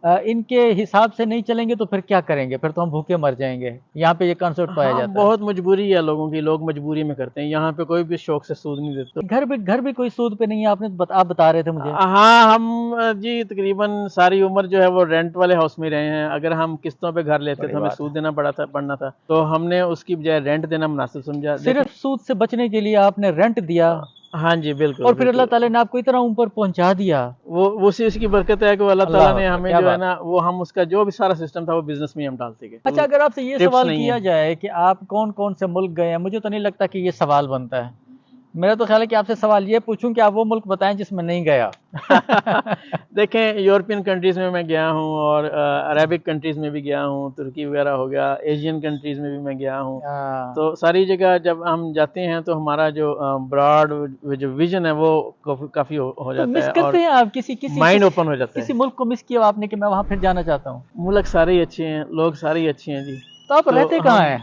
इनके हिसाब से नहीं चलेंगे तो फिर क्या करेंगे, फिर तो हम भूखे मर जाएंगे। यहाँ पे ये कॉन्सेप्ट पाया हाँ, जाता है। बहुत मजबूरी है लोगों की, लोग मजबूरी में करते हैं, यहाँ पे कोई भी शौक से सूद नहीं देते। घर भी कोई सूद पे नहीं है, आप बता रहे थे मुझे। हाँ, हम जी तकरीबन सारी उम्र जो है वो रेंट वाले हाउस में रहे हैं। अगर हम किस्तों पे घर लेते तो हमें सूद देना पड़ना था, तो हमने उसकी बजाय रेंट देना मुनासिब समझा। सिर्फ सूद से बचने के लिए आपने रेंट दिया। हाँ जी, बिल्कुल, और फिर अल्लाह बिल्कुल। ताला ने आपको इतना ऊपर पहुंचा दिया। वो उसी उसकी बरकत है कि वो अल्लाह अल्लाह ताला ने अकबर, हमें क्या जो है बात। ना, वो हम उसका जो भी सारा सिस्टम था वो बिज़नेस में ही हम डालते गए। अच्छा, अगर आपसे ये टिप्स सवाल नहीं किया है। जाए कि आप कौन-कौन से मुल्क गए हैं, मुझे तो नहीं लगता कि ये सवाल बनता है। मेरा तो ख्याल है कि आपसे सवाल ये पूछूं कि आप वो मुल्क बताएं जिसमें नहीं गया। देखें, यूरोपियन कंट्रीज़ में मैं गया हूँ और अरेबिक कंट्रीज़ में भी गया हूँ, तुर्की वगैरह हो गया, एशियन कंट्रीज़ में भी मैं गया हूँ। हाँ। तो सारी जगह जब हम जाते हैं तो हमारा जो ब्रॉड जो विज़न है वो काफ़ी हो तो जाता मिस है करते और हैं आप किसी किसी माइंड किसी ओपन हो जाता किसी है। मुल्क को मिस किया आपने कि मैं वहां फिर जाना चाहता हूँ? मुल्क सारे ही अच्छे हैं, लोग सारे ही अच्छे हैं जी। तो आप तो रहते कहाँ हम हैं?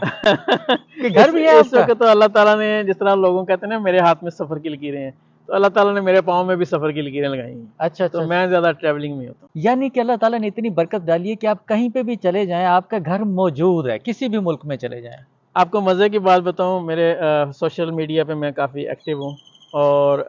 कि घर भी है इस आपका? वक़्त तो अल्लाह ताला ने, जिस तरह लोगों कहते हैं ना मेरे हाथ में सफ़र की लकीरें हैं, तो अल्लाह ताला ने मेरे पाँव में भी सफ़र की लकीरें लगाई हैं। अच्छा, तो अच्छा, मैं अच्छा। ज़्यादा ट्रैवलिंग में होता हूँ। यानी कि अल्लाह ताला ने इतनी बरकत डाली है कि आप कहीं पे भी चले जाएं, आपका घर मौजूद है, किसी भी मुल्क में चले जाएं। आपको मज़े की बात बताऊँ, मेरे सोशल मीडिया पे मैं काफ़ी एक्टिव हूँ और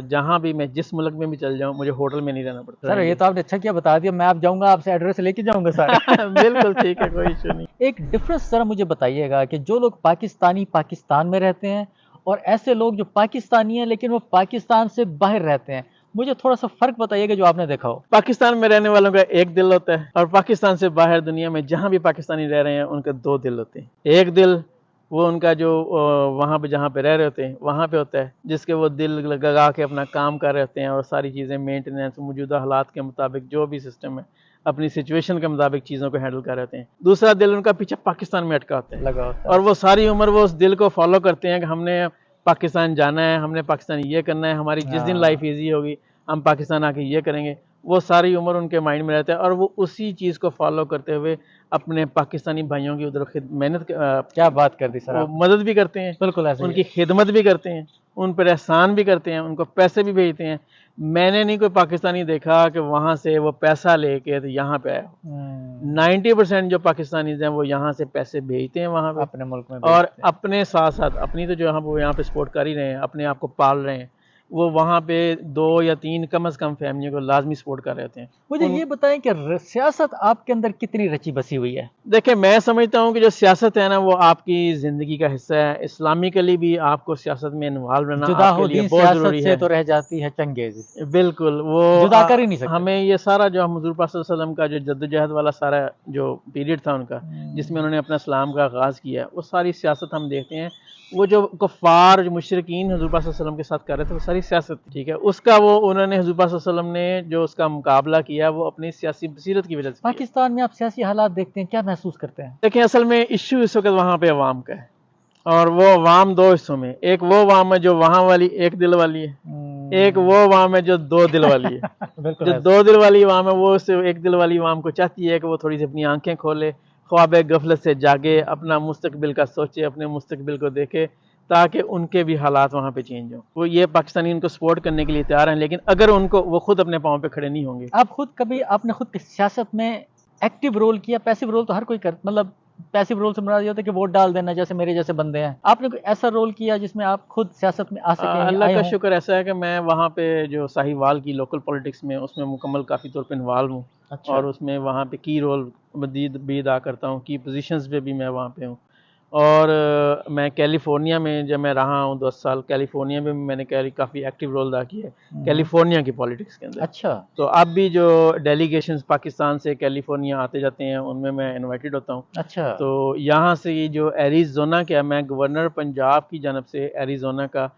जहाँ भी मैं जिस मुल्क में भी चल जाऊँ, मुझे होटल में नहीं रहना पड़ता सर, है ये जी। तो आपने अच्छा किया बता दिया, मैं आप जाऊंगा आपसे एड्रेस लेके जाऊंगा सारे। बिल्कुल ठीक है, कोई इश्यू नहीं। एक डिफरेंस जरा मुझे बताइएगा कि जो लोग पाकिस्तानी पाकिस्तान में रहते हैं और ऐसे लोग जो पाकिस्तानी हैं लेकिन वो पाकिस्तान से बाहर रहते हैं, मुझे थोड़ा सा फर्क बताइएगा जो आपने देखा हो। पाकिस्तान में रहने वालों का एक दिल होता है और पाकिस्तान से बाहर दुनिया में जहाँ भी पाकिस्तानी रह रहे हैं उनके दो दिल होते हैं। एक दिल वो उनका जो वहाँ पे जहाँ पे रह रहे होते हैं वहाँ पे होता है, जिसके वो दिल लगा के अपना काम कर रहे होते हैं और सारी चीज़ें मेंटेनेंस मौजूदा हालात के मुताबिक जो भी सिस्टम है अपनी सिचुएशन के मुताबिक चीज़ों को हैंडल कर रहे होते हैं। दूसरा दिल उनका पीछे पाकिस्तान में अटका होता है लगा होता और है। वो सारी उम्र वो उस दिल को फॉलो करते हैं कि हमने पाकिस्तान जाना है, हमने पाकिस्तान ये करना है, हमारी जिस दिन लाइफ हाँ। ईजी होगी हम पाकिस्तान आके ये करेंगे। वो सारी उम्र उनके माइंड में रहता है और वो उसी चीज़ को फॉलो करते हुए अपने पाकिस्तानी भाइयों की उधर मेहनत क्या बात कर दी सर वो आपने। मदद भी करते हैं, बिल्कुल ऐसे ही उनकी है। खिदमत भी करते हैं, उन पर एहसान भी करते हैं, उनको पैसे भी भेजते हैं। मैंने नहीं कोई पाकिस्तानी देखा कि वहाँ से वो पैसा लेके तो यहाँ पे आया। हम्म, 90% जो पाकिस्तानीज़ हैं वो यहाँ से पैसे भेजते हैं वहाँ पे अपने मुल्क में और भेजते हैं। अपने साथ-साथ अपनी तो जो हम वो यहाँ पे सपोर्ट कर ही रहे हैं, अपने आप को पाल रहे हैं। वो वहाँ पे 2 या 3 कम से कम फैमिलियों को लाज़मी सपोर्ट कर रहे होते हैं। मुझे उन ये बताएं कि सियासत आपके अंदर कितनी रची बसी हुई है? देखिए, मैं समझता हूँ कि जो सियासत है ना वो आपकी ज़िंदगी का हिस्सा है। इस्लामिकली भी आपको सियासत में इन्वॉल्व रहना जुदा आपके हो लिए दीन बहुत सियासत ज़रूरी से है। तो रह जाती है चंगेज। बिल्कुल, वो जुदा कर ही नहीं सकते। हमें ये सारा जो हम हुज़ूर पाक सल्लल्लाहु अलैहि वसल्लम का जो जद्दोजहद वाला सारा जो पीरियड था उनका, जिसमें उन्होंने अपना इस्लाम का आगाज़ किया, वो सारी सियासत हम देखते हैं। वो जो कुफ़ार, जो मुशरिकीन हुज़ूर पाक सल्लल्लाहु अलैहि वसल्लम के साथ कर रहे थे, वो सारी सियासत थी, ठीक है? उसका वो उन्होंने हुज़ूर पाक सल्लल्लाहु अलैहि वसल्लम ने जो उसका मुकाबला किया, वो अपनी सियासी बसीरत की वजह से किया। पाकिस्तान में आप सियासी हालात देखते हैं, क्या महसूस करते हैं? देखिए, असल में इश्यू इस वक़्त वहाँ पे अवाम का है और वो अवाम 2 हिस्सों में, एक वो अवाम है जो वहाँ वाली एक दिल वाली है, एक वो अवाम है जो 2 दिल वाली है। बिल्कुल जो ऐसे। 2 दिल वाली अवाम है वो उस एक दिल वाली अवाम को चाहती है कि वो थोड़ी-सी अपनी आँखें खोले, ख्वाब गफ़लत से जागे, अपना मुस्तकबिल का सोचे, अपने मुस्तकबिल को देखे, ताकि उनके भी हालात वहाँ पे चेंज हों। वो ये पाकिस्तानी उनको सपोर्ट करने के लिए तैयार हैं, लेकिन अगर उनको वो खुद अपने पाँव पे खड़े नहीं होंगे। आप खुद कभी आपने खुद की सियासत में एक्टिव रोल किया? पैसिव रोल तो हर कोई कर मतलब पैसिव रोल से मुराद ये होता है कि वोट डाल देना जैसे मेरे जैसे बंदे हैं। आपने कोई ऐसा रोल किया जिसमें आप खुद सियासत में आ सकें या अल्लाह आए का हों? शुक्र ऐसा है कि मैं वहाँ पे जो साहिवाल की लोकल पॉलिटिक्स में उसमें मुकम्मल काफ़ी तौर पे इन्वॉल्व हूँ अच्छा। और उसमें वहाँ पे की रोल मदीद भी अदा करता हूँ, की पोजीशंस पे भी मैं वहाँ पे हूँ। और मैं कैलिफ़ोर्निया में जब मैं रहा हूँ 10 साल, कैलिफ़ोर्निया में भी मैंने काफ़ी एक्टिव रोल अदा किया है, कैलिफ़ोर्निया की पॉलिटिक्स के अंदर। अच्छा। तो अब भी जो डेलीगेशंस पाकिस्तान से कैलिफ़ोर्निया आते जाते हैं, उनमें मैं इनवाइटेड होता हूँ। अच्छा। तो यहाँ से ये जो एरिज़ोना का, मैं गवर्नर पंजाब की जानब से एरिज़ोना का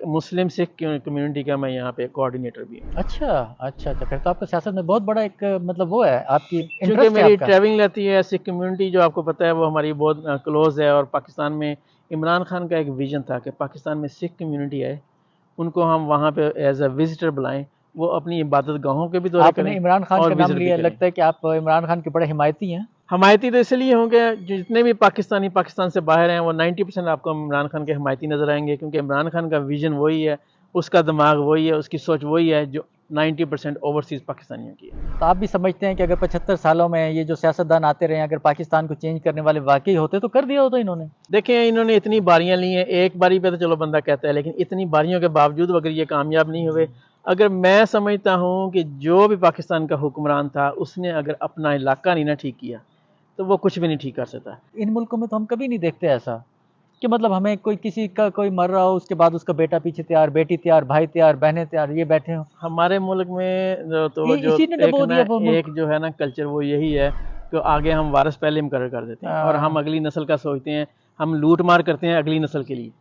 मुस्लिम सिख कम्युनिटी का मैं यहाँ पे कोऑर्डिनेटर भी हूँ। अच्छा, अच्छा, अच्छा, फिर तो आपका सियासत में बहुत बड़ा एक मतलब वो है, आपकी चूँकि इंटरेस्ट है मेरी आपका। ट्रैवलिंग रहती है, सिख कम्युनिटी जो आपको पता है वो हमारी बहुत क्लोज़ है और पाकिस्तान में इमरान खान का एक विज़न था कि पाकिस्तान में सिख कम्युनिटी है, उनको हम वहाँ पे एज़ अ विज़िटर बुलाएँ, वो अपनी इबादत गाहों के भी दौरे आपने करें इमरान खान और का नाम विज़िट भी लिया, करें। लगता है कि आप इमरान खान के बड़े हिमायती हैं। हमायती तो इसलिए होंगे, जितने भी पाकिस्तानी पाकिस्तान से बाहर हैं वो 90% आपको इमरान खान के हिमायती नज़र आएंगे, क्योंकि इमरान खान का विज़न वही है, उसका दिमाग वही है, उसकी सोच वही है जो 90% ओवरसीज़ पाकिस्तानियों की है। तो आप भी समझते हैं कि अगर 75 सालों में ये जो सियासतदान आते रहे हैं, अगर पाकिस्तान को चेंज करने वाले वाकई होते तो कर दिया होता इन्होंने। देखें, इन्होंने इतनी बारियां ली हैं, एक बारी पे तो चलो बंदा कहता है, लेकिन इतनी बारियों के बावजूद अगर ये कामयाब नहीं हुए, अगर मैं समझता हूँ कि जो भी पाकिस्तान का हुक्मरान था उसने अगर अपना इलाका नहीं ना ठीक किया तो वो कुछ भी नहीं ठीक कर सकता। इन मुल्कों में तो हम कभी नहीं देखते ऐसा। कि मतलब हमें कोई किसी का कोई मर रहा हो, उसके बाद उसका बेटा पीछे तैयार, बेटी तैयार, भाई तैयार, बहनें तैयार, ये बैठे हो। हमारे मुल्क में तो जो इसी ने एक डबो ना दिया वो मुल्क। एक जो है ना कल्चर वो यही है कि आगे हम वारिस पहले मुकर्रर कर देते हैं और हम अगली नस्ल का सोचते हैं, हम लूट मार करते हैं अगली नस्ल के लिए।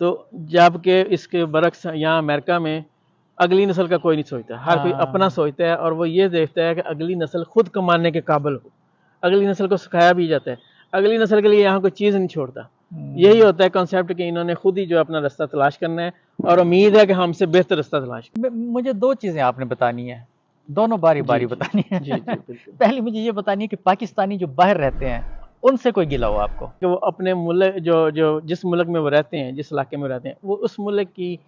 तो जबकि इसके बरक्स यहाँ अमेरिका में अगली नस्ल का कोई नहीं सोचता, हर कोई अपना सोचता है और वो ये देखता है कि अगली नस्ल खुद कमाने के काबिल हो। अगली नस्ल को सिखाया भी जाता है, अगली नस्ल के लिए यहाँ कोई चीज़ नहीं छोड़ता। यही होता है कॉन्सेप्ट कि इन्होंने खुद ही जो अपना रास्ता तलाश करना है और उम्मीद है कि हमसे बेहतर रास्ता तलाश करना मुझे 2 चीजें आपने बतानी है, दोनों बारी बारी बतानी है। जी बिल्कुल। पहली मुझे ये बतानी है कि पाकिस्तानी जो बाहर रहते हैं उनसे कोई गिला हो आपको? कि वो अपने मुल्क जो जिस मुल्क में वो रहते हैं, जिस इलाके में रहते हैं, वो उस मुल्क की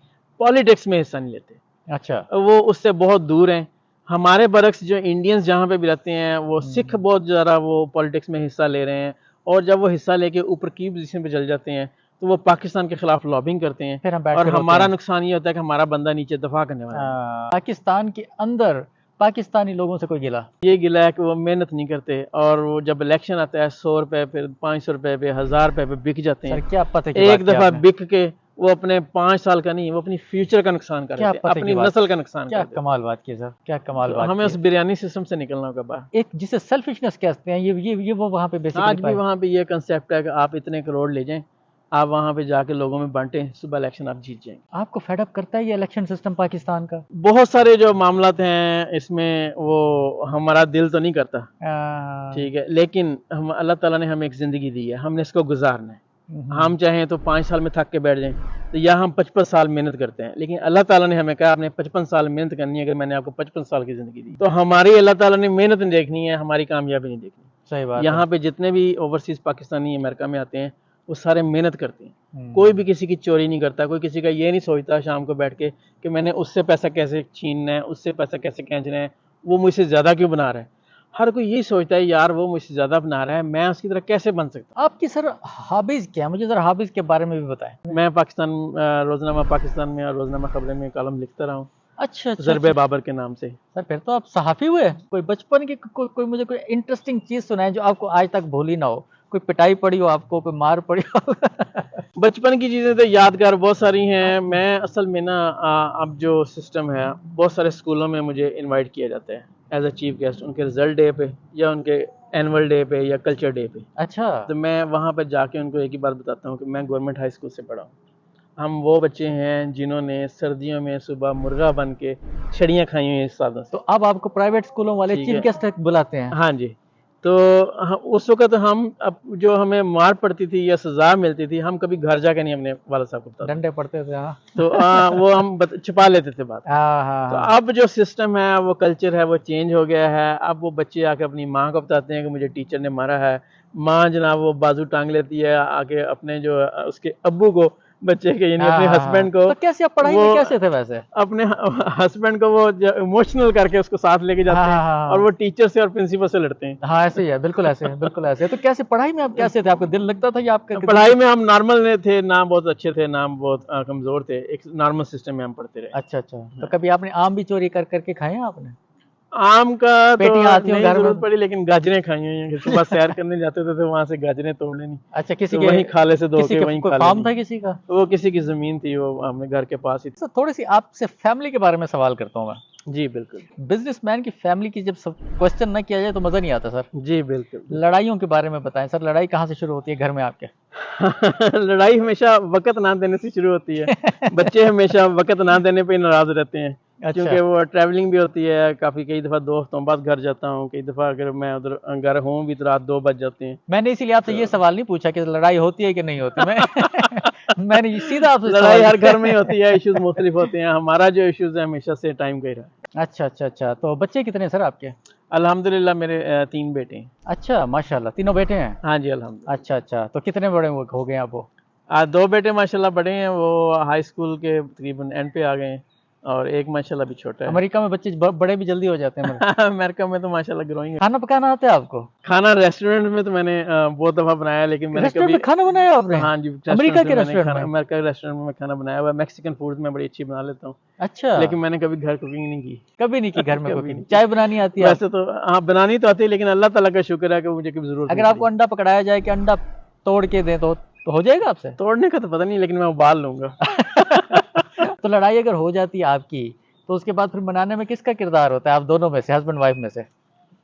पॉलिटिक्स में हिस्सा नहीं लेते। अच्छा। वो उससे बहुत दूर हैं। हमारे बरक्स जो इंडियंस जहाँ पे भी रहते हैं वो सिख बहुत ज़्यादा वो पॉलिटिक्स में हिस्सा ले रहे हैं और जब वो हिस्सा लेके ऊपर की पोजीशन पे चल जाते हैं तो वो पाकिस्तान के खिलाफ लॉबिंग करते हैं फिर हम बैठ और के रोते हमारा हैं। नुकसान ये होता है कि हमारा बंदा नीचे दफा करने वाला है। पाकिस्तान के अंदर पाकिस्तानी लोगों से कोई गिला? ये गिला है कि वो मेहनत नहीं करते और वो जब इलेक्शन आता है 100 रुपए फिर 500 रुपए पे 1000 रुपए पे बिक जाते सर हैं। क्या पता की एक बात की दफा आपने? बिक के वो अपने 5 साल का नहीं, वो अपनी फ्यूचर का नुकसान कर क्या देते हैं, पता अपनी की बात? नस्ल का नुकसान क्या कर देते हैं। कमाल बात की सर, क्या कमाल तो बात हमें की उस बिरयानी सिस्टम से निकलना होगा बाहर। एक जिसे सेल्फिशनेस कहते हैं, ये वो वहाँ पे आज बेसिकली भी वहाँ पे ये कंसेप्ट है कि आप इतने करोड़ ले जाएं, आप वहाँ पे जाके लोगों में बांटें, सुबह इलेक्शन आप जीत जाएंगे। आपको फेडअप करता है ये इलेक्शन सिस्टम पाकिस्तान का? बहुत सारे जो मामलात हैं इसमें वो हमारा दिल तो नहीं करता, ठीक है, लेकिन हम अल्लाह ताला ने हमें एक ज़िंदगी दी है, हमने इसको गुजारना है। हम चाहें तो 5 साल में थक के बैठ जाएं, तो या हम 55 साल मेहनत करते हैं, लेकिन अल्लाह ताला ने हमें कहा आपने 55 साल मेहनत करनी है। अगर मैंने आपको 55 साल की ज़िंदगी दी तो हमारी अल्लाह ताला ने मेहनत नहीं देखनी है, हमारी कामयाबी नहीं देखनी। सही बात यहाँ पे जितने भी ओवरसीज पाकिस्तानी अमेरिका में आते हैं वो सारे मेहनत करते हैं, कोई भी किसी की चोरी नहीं करता, कोई किसी का ये नहीं सोचता शाम को बैठ के कि मैंने उससे पैसा कैसे छीनना है, उससे पैसा कैसे खींचना है, वो मुझसे ज़्यादा क्यों बना रहा है। हर कोई यही सोचता है यार वो मुझसे ज़्यादा बना रहा है, मैं उसकी तरह कैसे बन सकता हूँ। आपकी सर हॉबीज क्या है, मुझे जरा हॉबीज के बारे में भी बताएं। मैं रोज़नामा पाकिस्तान में और रोज़नामा खबरें में कॉलम लिखता रहा हूँ, अच्छा ज़रबे बाबर के नाम से। सर फिर तो आप सहाफ़ी हुए। कोई बचपन की कोई मुझे कोई इंटरेस्टिंग चीज़ सुनाए जो आपको आज तक भूली ना हो, कोई पिटाई पड़ी हो आपको, कोई मार पड़ी हो। बचपन की चीज़ें तो यादगार बहुत सारी हैं। मैं असल में ना अब जो सिस्टम है बहुत सारे स्कूलों में मुझे इनवाइट किया जाता है एज अ चीफ गेस्ट, उनके रिजल्ट डे पे या उनके एनुअल डे पे या कल्चर डे पे। अच्छा। तो मैं वहाँ पर जाके उनको एक ही बात बताता हूँ कि मैं गवर्नमेंट हाई स्कूल से पढ़ा हूँ। हम वो बच्चे हैं जिन्होंने सर्दियों में सुबह मुर्गा बन के छड़ियाँ खाई हुई हैं सालों से। तो अब आपको प्राइवेट स्कूलों वाले ठीक चीफ है। गेस्ट बुलाते हैं? हाँ जी। तो उस वक़्त हम अब जो हमें मार पड़ती थी या सज़ा मिलती थी, हम कभी घर जाके नहीं अपने वालिद साहब को बताते। डंडे पड़ते थे। हाँ। तो वो हम छुपा लेते थे बात। तो अब जो सिस्टम है, वो कल्चर है, वो चेंज हो गया है। अब वो बच्चे आके अपनी माँ को बताते हैं कि मुझे टीचर ने मारा है। माँ जनाब वो बाजू टांग लेती है आके अपने जो उसके अब्बू को, बच्चे के यानी अपने हस्बैंड को। तो कैसे आप पढ़ाई में कैसे थे वैसे? अपने हस्बैंड को वो इमोशनल करके उसको साथ लेके जाते हैं और वो टीचर से और प्रिंसिपल से लड़ते हैं। हाँ ऐसे ही है, बिल्कुल ऐसे है, बिल्कुल ऐसे है। तो कैसे पढ़ाई में आप कैसे थे? आपको दिल लगता था या आपका? पढ़ाई में हम नॉर्मल थे, ना बहुत अच्छे थे ना बहुत कमजोर थे, एक नॉर्मल सिस्टम में हम पढ़ते रहे। अच्छा अच्छा। तो कभी आपने आम भी चोरी कर करके खाए हैं आपने? आम का तो पेटियां आती नहीं घर में? जरूरत पड़ी, लेकिन गाजरें खाई हुई हैं। सुबह सैर करने जाते थे तो वहाँ से गाजरें तोड़ लेनी। अच्छा। किसी तो के वहीं खाले से धो किसी के के वहीं कोई खा फार्म लेनी। था किसी का? वो किसी की जमीन थी, वो हमें घर के पास ही थी। सर थोड़ी सी आपसे फैमिली के बारे में सवाल करता हूँ मैं। जी बिल्कुल। बिजनेसमैन की फैमिली की जब क्वेश्चन ना किया जाए तो मजा नहीं आता सर। जी बिल्कुल। लड़ाइयों के बारे में बताएं सर, लड़ाई कहाँ से शुरू होती है घर में आपके? लड़ाई हमेशा वक्त ना देने से शुरू होती है। बच्चे हमेशा वक्त ना देने पे नाराज रहते हैं। अच्छा। क्योंकि वो ट्रैवलिंग भी होती है काफ़ी, कई दफ़ा 2 हफ्तों बाद घर जाता हूँ, कई दफ़ा अगर मैं उधर घर हूँ भी तो रात 2 बज जाते हैं। मैंने इसीलिए आपसे ये सवाल नहीं पूछा कि लड़ाई होती है कि नहीं होती। मैंने सीधा आपसे लड़ाई हर घर में होती है, इश्यूज मुख्तलिफ होते हैं। हमारा जो इश्यूज है हमेशा से टाइम का ही रहा। अच्छा अच्छा अच्छा। तो बच्चे कितने सर आपके? अल्हम्दुलिल्लाह मेरे 3 बेटे हैं। अच्छा माशाल्लाह, तीनों बेटे हैं? हाँ जी अल्हम्दुलिल्लाह। अच्छा अच्छा। तो कितने बड़े हो गए आप? वो 2 बेटे माशाल्लाह बड़े हैं, वो हाई स्कूल के तकरीबन एंड पे आ गए हैं और एक माशाल्लाह भी छोटा है। अमेरिका में बच्चे बड़े भी जल्दी हो जाते हैं। अमेरिका में तो माशाल्लाह ग्रोइंग है। खाना पकाना आता है आपको? खाना रेस्टोरेंट में तो मैंने बहुत दफ़ा बनाया, लेकिन मैंने रेस्टोरेंट कभी में खाना बनाया आपने? हाँ जी अमेरिका के रेस्टोरेंट में? अमेरिका के रेस्टोरेंट में मैं खाना बनाया हुआ है। मैक्सिकन फूड मैं बड़ी अच्छी बना लेता हूँ। अच्छा। लेकिन मैंने कभी घर कुकिंग नहीं की। कभी नहीं की घर में कभी कुकिंग? नहीं। चाय बनानी आती है? वैसे तो हाँ बनानी तो आती है, लेकिन अल्लाह ताला का शुक्र है कि मुझे कभी जरूरत अगर नहीं आपको अंडा पकड़ाया जाए कि अंडा तोड़ के दें तो तो हो जाएगा आपसे? तोड़ने का तो पता नहीं, लेकिन मैं उबाल लूंगा। तो लड़ाई अगर हो जाती है आपकी, तो उसके बाद फिर मनाने में किसका किरदार होता है, आप दोनों में से, हस्बैंड वाइफ में से?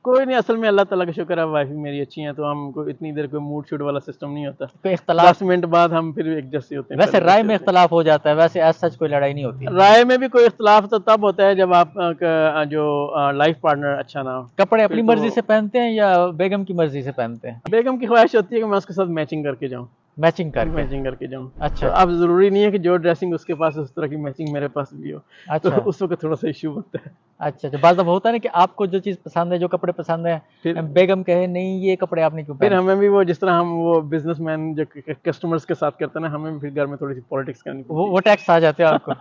कोई नहीं, असल में अल्लाह ताला का शुक्र है वाइफ भी मेरी अच्छी है, तो हमको इतनी देर कोई मूड शूट वाला सिस्टम नहीं होता। कोई इख्तलाफ? 10 मिनट बाद हम फिर एक जैसे होते हैं। वैसे राय में इख्तलाफ हो जाता है, वैसे एज सच कोई लड़ाई नहीं होती। राय में भी कोई इख्तलाफ तो तब होता है जब आप जो लाइफ पार्टनर अच्छा ना हो। कपड़े अपनी फिर मर्जी तो से पहनते हैं या बेगम की मर्जी से पहनते हैं? बेगम की ख्वाहिश होती है कि मैं उसके साथ मैचिंग करके जाऊँ, मैचिंग करके? मैचिंग करके जाऊँ। अच्छा। तो अब जरूरी नहीं है कि जो ड्रेसिंग उसके पास उस तरह की मैचिंग मेरे पास भी हो। अच्छा। तो उस वक्त थोड़ा सा इशू बनता है। अच्छा, तो बाज़ दफ़ा होता है ना कि आपको जो चीज़ पसंद है, जो कपड़े पसंद है, फिर बेगम कहे नहीं ये कपड़े आपने क्यों फिर पहने? हमें भी वो जिस तरह हम वो बिजनेसमैन जो कस्टमर्स के साथ करते हैं ना, हमें भी फिर घर में थोड़ी सी पॉलिटिक्स करनी पड़ती वो टैक्स आ जाते हैं आपको।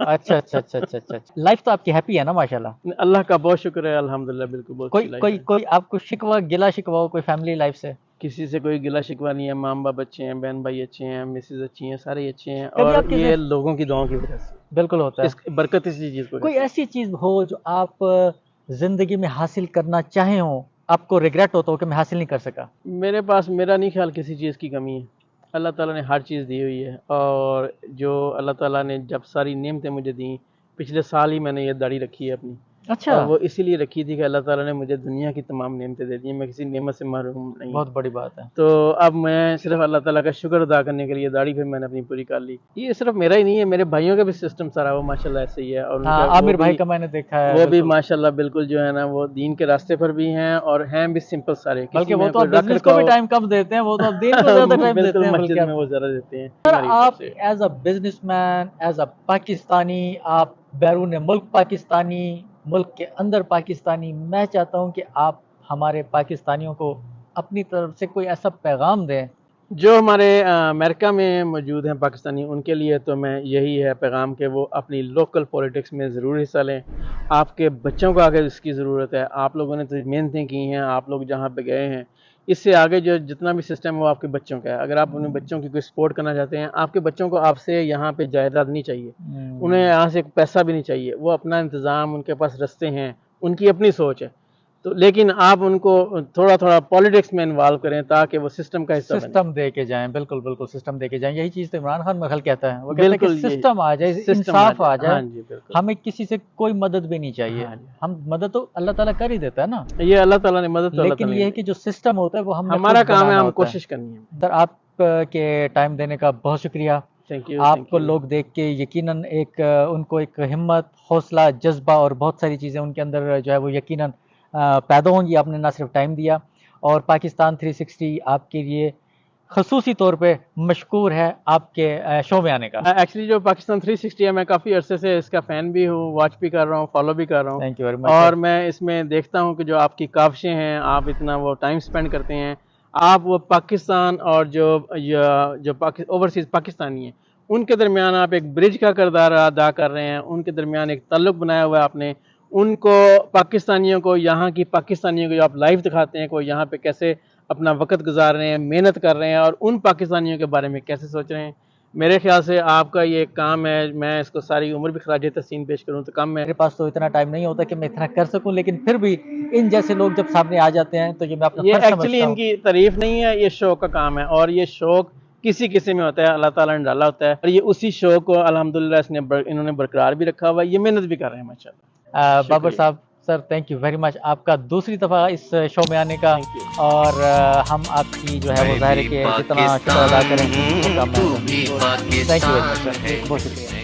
अच्छा अच्छा अच्छा अच्छा अच्छा। लाइफ तो आपकी हैप्पी है ना माशाल्लाह? है। अल्लाह का बहुत शुक्र है, अल्हम्दुलिल्लाह, बिल्कुल बहुत कोई अच्छी लाइफ कोई है। कोई आपको शिकवा गिला शिकवा हो कोई फैमिली लाइफ से? किसी से कोई गिला शिकवा नहीं है, माँ बाप अच्छे हैं, बहन भाई अच्छे हैं, मिसेज अच्छी हैं, सारे ही अच्छे हैं, कभी और आपके ये साथ- लोगों की दुआओं की वजह से, बिल्कुल होता है। इस बरकत इसी चीज को कोई ऐसी चीज हो जो आप जिंदगी में हासिल करना चाहे हो, आपको रिग्रेट होता हो कि मैं हासिल नहीं कर सका? मेरे पास, मेरा नहीं ख्याल किसी चीज़ की कमी है। अल्लाह ताला ने हर चीज़ दी हुई है, और जो अल्लाह ताला ने जब सारी नेमतें मुझे दी, पिछले साल ही मैंने ये दाढ़ी रखी है अपनी, अच्छा, और वो इसीलिए रखी थी कि अल्लाह ताला ने मुझे दुनिया की तमाम नेमतें दे दी हैं, मैं किसी नेमत से महरूम नहीं हूँ। बहुत बड़ी बात है। तो अब मैं सिर्फ अल्लाह ताला का शुक्र अदा करने के लिए दाढ़ी फिर मैंने अपनी पूरी कर ली। ये सिर्फ मेरा ही नहीं है, मेरे भाइयों का भी सिस्टम सारा वो माशाल्लाह ऐसे ही है, और हाँ, उनका आमिर वो भाई भी, का मैंने देखा है। वो भी बिल्कुल। माशाल्लाह बिल्कुल जो है ना, वो दीन के रास्ते पर भी हैं, और हैं भी सिंपल सारे। बल्कि किसी वो में तो कोई आप रख बिजनेस को भी रखाव टाइम कम देते हैं, वो तो आप दीन को ज्यादा टाइम देते बिल्कुल, हैं। बल्कि मस्जिद में आप वो ज़रा देते हैं सर, हमारी तरफ आप से। As a businessman, as a Pakistani, आप बैरून मुल्क पाकिस्तानी, मुल्क के अंदर पाकिस्तानी, मैं चाहता हूँ कि आप हमारे पाकिस्तानियों को अपनी तरफ से कोई ऐसा पैगाम दें। जो हमारे अमेरिका में मौजूद हैं पाकिस्तानी, उनके लिए तो मैं यही है पैगाम कि वो अपनी लोकल पॉलिटिक्स में ज़रूर हिस्सा लें। आपके बच्चों को आगे इसकी ज़रूरत है। आप लोगों ने तो मेहनतें की हैं, आप लोग जहाँ पे गए हैं, इससे आगे जो जितना भी सिस्टम है वो आपके बच्चों का है। अगर आप अपने बच्चों की कोई सपोर्ट करना चाहते हैं, आपके बच्चों को आपसे यहाँ पे जायदाद नहीं चाहिए, उन्हें यहाँ से पैसा भी नहीं चाहिए, वो अपना इंतज़ाम, उनके पास रास्ते हैं, उनकी अपनी सोच है। तो लेकिन आप उनको थोड़ा थोड़ा पॉलिटिक्स में इन्वॉल्व करें ताकि वो सिस्टम का हिस्सा बने। सिस्टम दे के जाएं, बिल्कुल बिल्कुल सिस्टम दे के जाएं। यही चीज़ तो इमरान खान मखल कहता है, वो कहता है कि बिल्कुल, ये सिस्टम आ जाए, सिस्टम इंसाफ आ हाँ जाए, जी, बिल्कुल। हमें किसी से कोई मदद भी नहीं चाहिए। हाँ जी। हम मदद तो अल्लाह ताला कर ही देता है ना, ये अल्लाह ताला ने मदद, तो अल्लाह लेकिन ताला ये है ने कि जो सिस्टम होता है वो हमने हमारा खुद काम है, बनाना हम होता है। कोशिश करनी है। सर, आप के टाइम देने का बहुत शुक्रिया। Thank you. आपको लोग देख के यकीनन एक उनको एक हिम्मत, हौसला, जज्बा और बहुत सारी चीज़ें उनके अंदर जो है वो यकीनन पैदा होंगी। आपने ना सिर्फ टाइम दिया, और पाकिस्तान 360 आपके लिए खसूसी तौर पे मशकूर है आपके शो में आने का। एक्चुअली जो पाकिस्तान 360 है, मैं काफ़ी अरसे से इसका फ़ैन भी हूँ, वॉच भी कर रहा हूँ, फॉलो भी कर रहा हूँ। Thank you very much. और मैं इसमें देखता हूँ कि जो आपकी काविशें हैं, आप इतना वो टाइम स्पेंड करते हैं, आप वो पाकिस्तान और जो ओवरसीज़ पाकिस्तानी हैं, उनके दरमियान आप एक ब्रिज का किरदार अदा कर रहे हैं। उनके दरमियान एक ताल्लुक़ बनाया हुआ है आपने। उनको, पाकिस्तानियों को, यहाँ की पाकिस्तानियों को जो आप लाइव दिखाते हैं, कोई यहाँ पे कैसे अपना वक्त गुजार रहे हैं, मेहनत कर रहे हैं, और उन पाकिस्तानियों के बारे में कैसे सोच रहे हैं। मेरे ख्याल से आपका ये काम है, मैं इसको सारी उम्र भी खराज तहसीन पेश करूँ तो कम है। मेरे पास तो इतना टाइम नहीं होता कि मैं इतना कर सकूं, लेकिन फिर भी इन जैसे लोग जब सामने आ जाते हैं तो ये मैं अपना ये फर्ज एक्चुअली समझता हूं। इनकी तारीफ नहीं है, ये शौक का काम है, और ये शौक किसी किसी में होता है, अल्लाह ताला ने डाला होता है, और ये उसी शौक को अल्हम्दुलिल्लाह इन्होंने बरकरार भी रखा हुआ है। ये मेहनत भी कर रहे हैं माशाल्लाह। बाबर साहब, sir thank you very much, आपका दूसरी दफ़ा इस शो में आने का, और हम आपकी जो है वो ज़ाहिर है कि जितना शुक्र अदा करें, thank you very much sir, बहुत शुक्रिया।